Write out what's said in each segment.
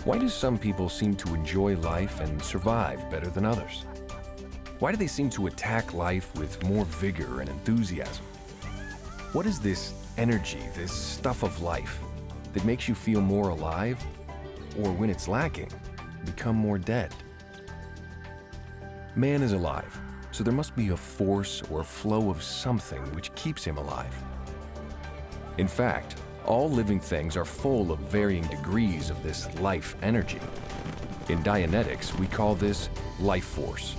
Why do some people seem to enjoy life and survive better than others? Why do they seem to attack life with more vigor and enthusiasm? What is this energy, this stuff of life, that makes you feel more alive, or when it's lacking, become more dead? Man is alive, so there must be a force or a flow of something which keeps him alive. In fact, all living things are full of varying degrees of this life energy. In Dianetics, we call this life force.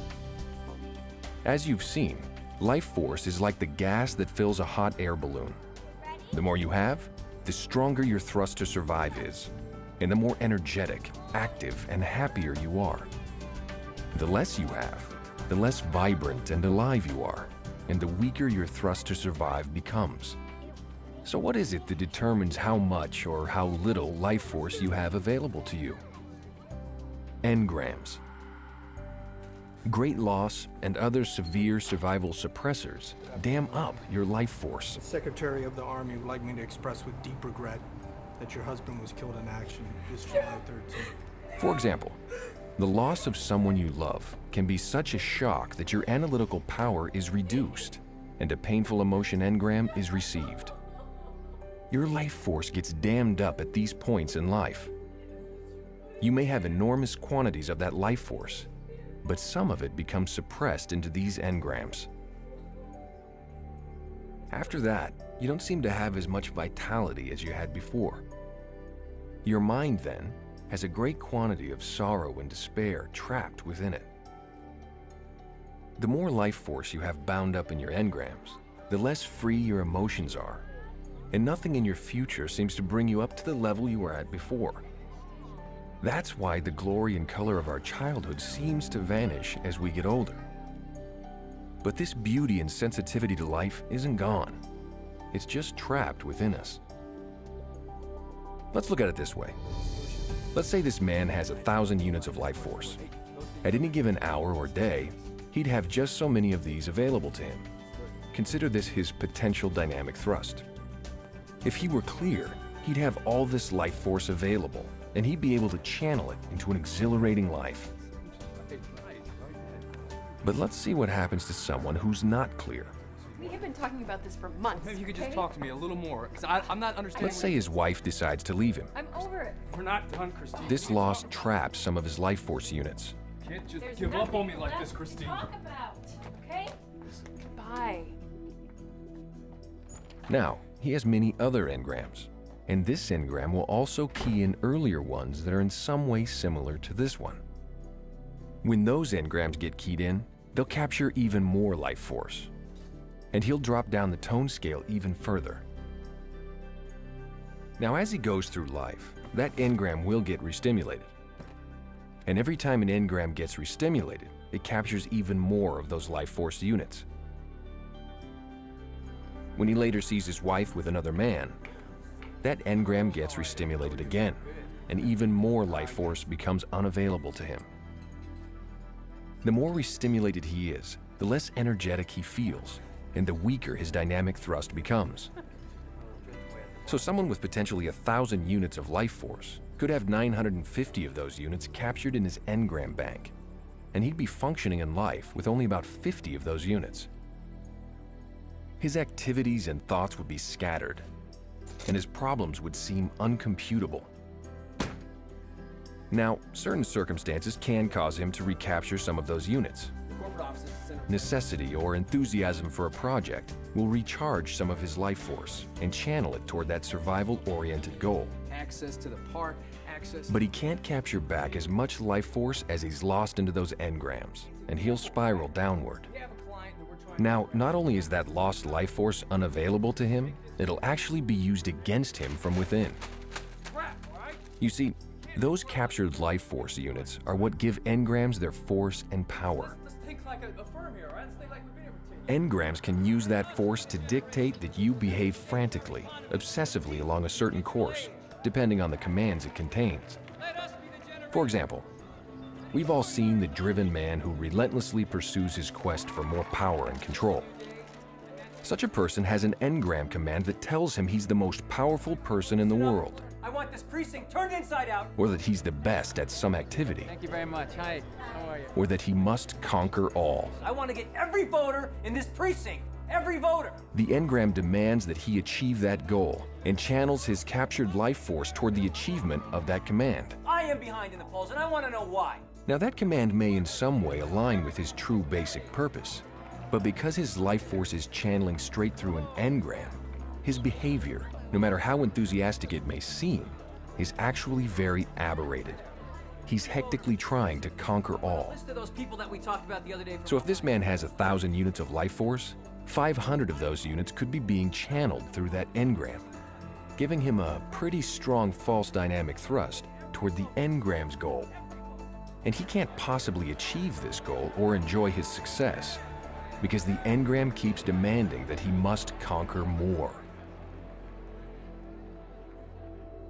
As you've seen, life force is like the gas that fills a hot air balloon. The more you have, the stronger your thrust to survive is, and the more energetic, active, and happier you are. The less you have, the less vibrant and alive you are, and the weaker your thrust to survive becomes. So what is it that determines how much or how little life force you have available to you? Engrams. Great loss and other severe survival suppressors dam up your life force. The Secretary of the Army would like me to express with deep regret that your husband was killed in action this July 13th. For example, the loss of someone you love can be such a shock that your analytical power is reduced and a painful emotion engram is received. Your life force gets dammed up at these points in life. You may have enormous quantities of that life force, but some of it becomes suppressed into these engrams. After that, you don't seem to have as much vitality as you had before. Your mind, then, has a great quantity of sorrow and despair trapped within it. The more life force you have bound up in your engrams, the less free your emotions are, and nothing in your future seems to bring you up to the level you were at before. That's why the glory and color of our childhood seems to vanish as we get older. But this beauty and sensitivity to life isn't gone. It's just trapped within us. Let's look at it this way. Let's say this man has 1,000 units of life force. At any given hour or day, he'd have just so many of these available to him. Consider this his potential dynamic thrust. If he were clear, he'd have all this life force available, and he'd be able to channel it into an exhilarating life. But let's see what happens to someone who's not clear. We have been talking about this for months. Maybe you could just talk to me a little more, because I'm not understanding. Let's say his wife decides to leave him. I'm over it. We're not done, Christine. This loss traps some of his life force units. You can't just There's give up on me nothing like left this, to Christine. talk about, okay? Bye. Now, he has many other engrams, and this engram will also key in earlier ones that are in some way similar to this one. When those engrams get keyed in, they'll capture even more life force, and he'll drop down the tone scale even further. Now, as he goes through life, that engram will get restimulated. And every time an engram gets restimulated, it captures even more of those life force units. When he later sees his wife with another man, that engram gets restimulated again, and even more life force becomes unavailable to him. The more restimulated he is, the less energetic he feels, and the weaker his dynamic thrust becomes. So someone with potentially 1,000 units of life force could have 950 of those units captured in his engram bank, and he'd be functioning in life with only about 50 of those units. His activities and thoughts would be scattered, and his problems would seem uncomputable. Now, certain circumstances can cause him to recapture some of those units. Necessity or enthusiasm for a project will recharge some of his life force and channel it toward that survival-oriented goal. Access to the park, access. But he can't capture back as much life force as he's lost into those engrams, and he'll spiral downward. Now, not only is that lost life force unavailable to him, it'll actually be used against him from within. You see, those captured life force units are what give engrams their force and power. Let's think like a firm here, right? Let's think like we've been here for 10 years. Engrams can use that force to dictate that you behave frantically, obsessively along a certain course, depending on the commands it contains. For example, we've all seen the driven man who relentlessly pursues his quest for more power and control. Such a person has an engram command that tells him he's the most powerful person in the world. I want this precinct turned inside out. or that he's the best at some activity, Thank you very much. Hi. How are you? or that he must conquer all. I want to get every voter in this precinct. Every voter. The engram demands that he achieve that goal and channels his captured life force toward the achievement of that command. I am behind in the polls, and I want to know why. Now that command may in some way align with his true basic purpose, but because his life force is channeling straight through an engram, his behavior, no matter how enthusiastic it may seem, is actually very aberrated. He's hectically trying to conquer all. List of those people that we talked about the other day. So if this man has 1,000 units of life force, 500 of those units could be being channeled through that engram, giving him a pretty strong false dynamic thrust toward the engram's goal. And he can't possibly achieve this goal or enjoy his success because the engram keeps demanding that he must conquer more.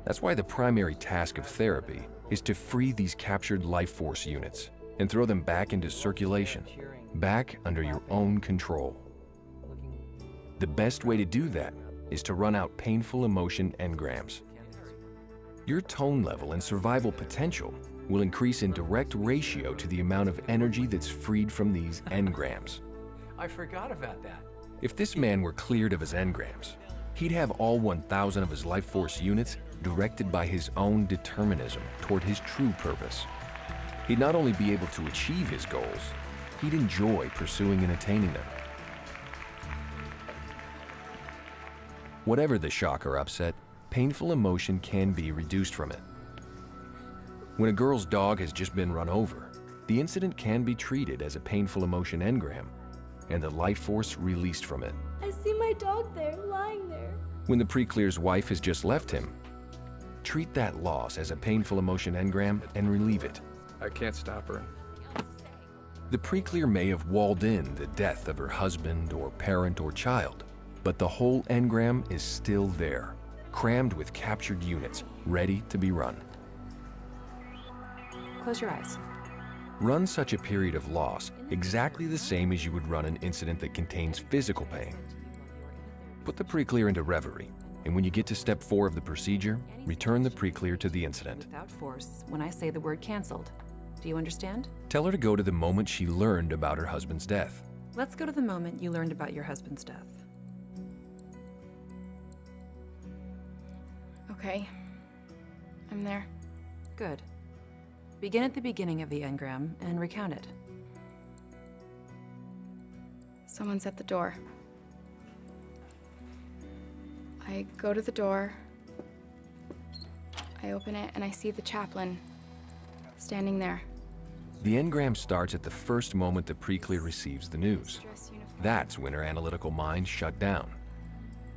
That's why the primary task of therapy is to free these captured life force units and throw them back into circulation, back under your own control. The best way to do that is to run out painful emotion engrams. Your tone level and survival potential will increase in direct ratio to the amount of energy that's freed from these engrams. I forgot about that. If this man were cleared of his engrams, he'd have all 1,000 of his life force units directed by his own determinism toward his true purpose. He'd not only be able to achieve his goals, he'd enjoy pursuing and attaining them. Whatever the shock or upset, painful emotion can be reduced from it. When a girl's dog has just been run over, the incident can be treated as a painful emotion engram and the life force released from it. I see my dog there, lying there. When the pre-clear's wife has just left him, treat that loss as a painful emotion engram and relieve it. I can't stop her. The pre-clear may have walled in the death of her husband or parent or child, but the whole engram is still there, crammed with captured units, ready to be run. Close your eyes. Run such a period of loss exactly the same as you would run an incident that contains physical pain. Put the pre-clear into reverie, and when you get to step 4 of the procedure, return the pre-clear to the incident. Without force, when I say the word canceled. Do you understand? Tell her to go to the moment she learned about her husband's death. Let's go to the moment you learned about your husband's death. Okay. I'm there. Good. Begin at the beginning of the engram and recount it. Someone's at the door. I go to the door. I open it and I see the chaplain standing there. The engram starts at the first moment the pre-clear receives the news. Dress uniform. That's when her analytical mind shut down.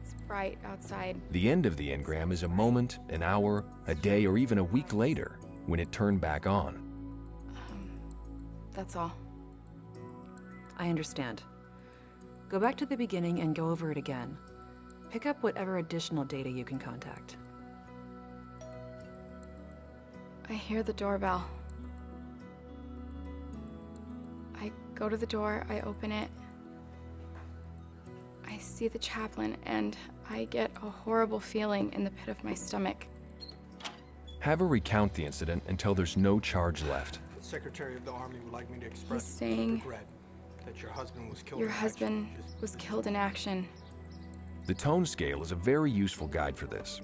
It's bright outside. The end of the engram is a moment, an hour, a day, or even a week later when it turned back on. That's all. I understand. Go back to the beginning and go over it again. Pick up whatever additional data you can contact. I hear the doorbell. I go to the door, I open it. I see the chaplain, and I get a horrible feeling in the pit of my stomach. Have her recount the incident until there's no charge left. The Secretary of the Army would like me to express He's saying regret that your husband was killed. your in husband action. was killed in action. The tone scale is a very useful guide for this.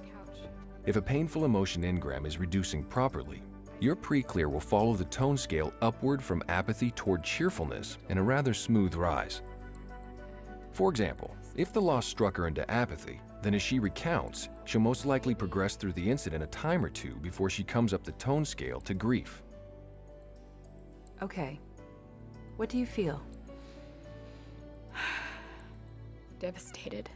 If a painful emotion engram is reducing properly, your pre-clear will follow the tone scale upward from apathy toward cheerfulness in a rather smooth rise. For example, if the loss struck her into apathy, then as she recounts, she'll most likely progress through the incident a time or two before she comes up the tone scale to grief. Okay. What do you feel? Devastated.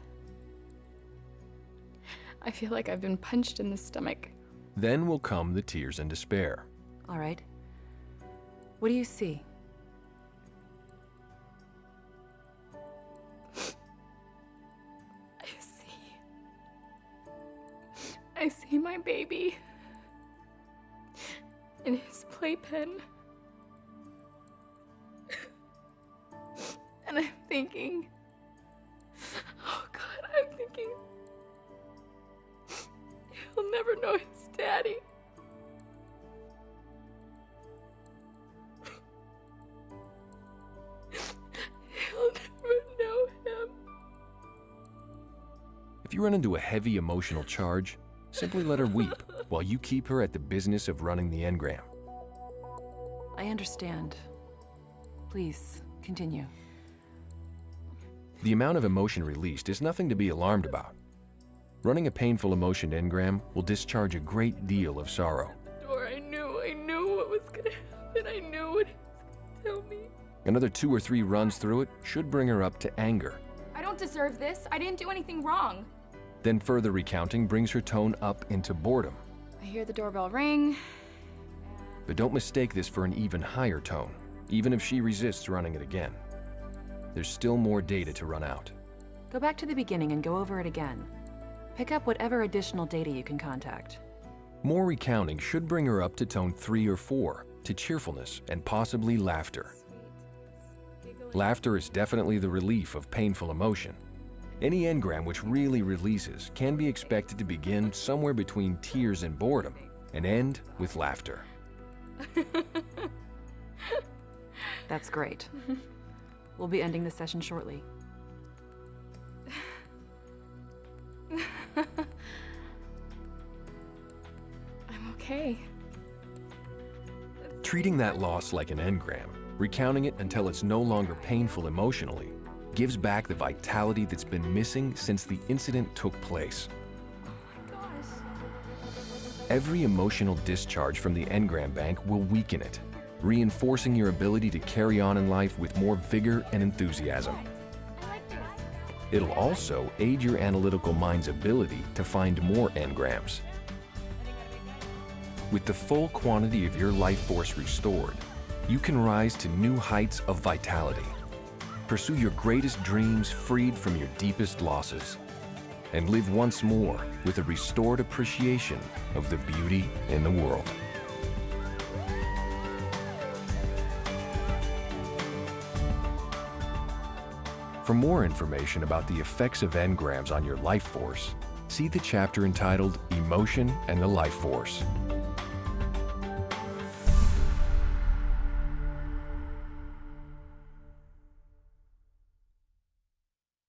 I feel like I've been punched in the stomach. Then will come the tears and despair. All right. What do you see? I see my baby in his playpen. And I'm thinking, oh God, I'm thinking, He'll never know his daddy. He'll never know him. If you run into a heavy emotional charge, simply let her weep while you keep her at the business of running the engram. I understand. Please, continue. The amount of emotion released is nothing to be alarmed about. Running a painful emotion engram will discharge a great deal of sorrow. I knew what was gonna happen. I knew what he was gonna tell me. Another 2 or 3 runs through it should bring her up to anger. I don't deserve this. I didn't do anything wrong. Then further recounting brings her tone up into boredom. I hear the doorbell ring. But don't mistake this for an even higher tone, even if she resists running it again. There's still more data to run out. Go back to the beginning and go over it again. Pick up whatever additional data you can contact. More recounting should bring her up to tone 3 or 4, to cheerfulness and possibly laughter. Laughter is definitely the relief of painful emotion. Any engram which really releases can be expected to begin somewhere between tears and boredom and end with laughter. That's great. We'll be ending the session shortly. I'm okay. Treating that loss like an engram, recounting it until it's no longer painful emotionally, gives back the vitality that's been missing since the incident took place. Oh my gosh. Every emotional discharge from the engram bank will weaken it, reinforcing your ability to carry on in life with more vigor and enthusiasm. It'll also aid your analytical mind's ability to find more engrams. With the full quantity of your life force restored, you can rise to new heights of vitality. Pursue your greatest dreams freed from your deepest losses, and live once more with a restored appreciation of the beauty in the world. For more information about the effects of engrams on your life force, see the chapter entitled Emotion and the Life Force.